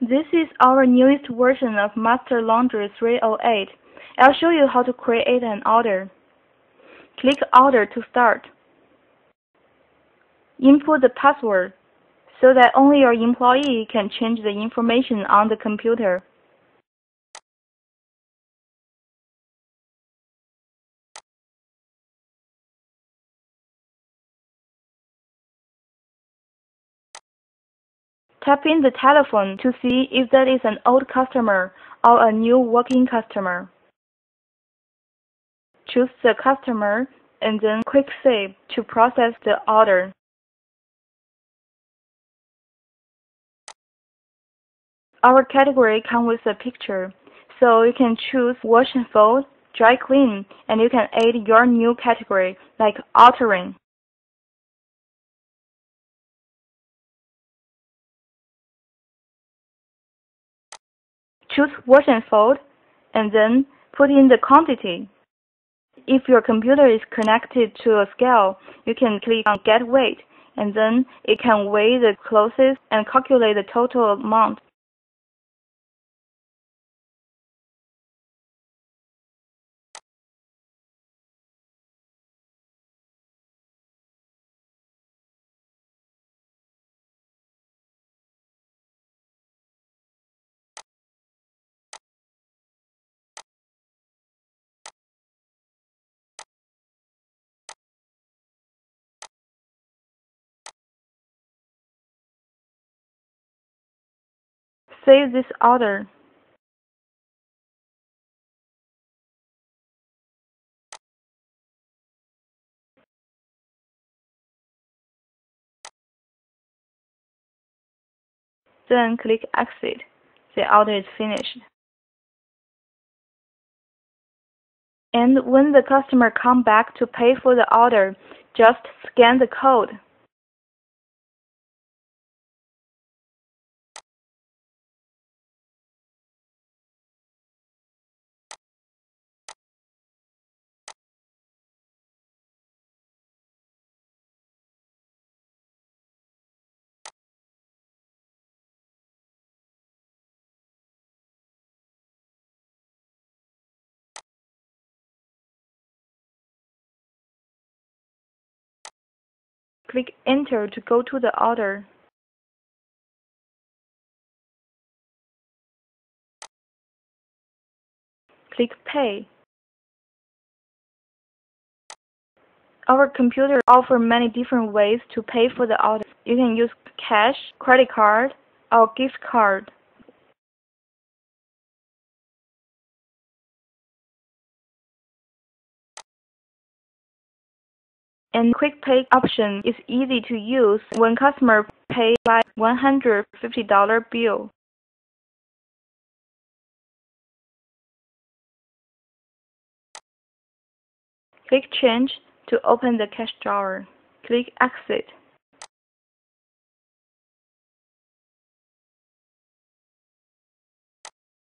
This is our newest version of Master Laundry 308. I'll show you how to create an order. Click Order to start. Input the password so that only your employee can change the information on the computer. Tap in the telephone to see if that is an old customer or a new walk-in customer. Choose the customer and then click Save to process the order. Our category comes with a picture, so you can choose Wash and Fold, Dry Clean, and you can add your new category like Altering. Choose Wash and Fold, and then put in the quantity. If your computer is connected to a scale, you can click on Get Weight, and then it can weigh the clothes and calculate the total amount. Save this order. Then click Exit. The order is finished. And when the customer comes back to pay for the order, just scan the code. Click Enter to go to the order. Click Pay. Our computer offers many different ways to pay for the order. You can use cash, credit card, or gift card. And Quick Pay option is easy to use when customers pay by $150 bill. Click Change to open the cash drawer. Click Exit.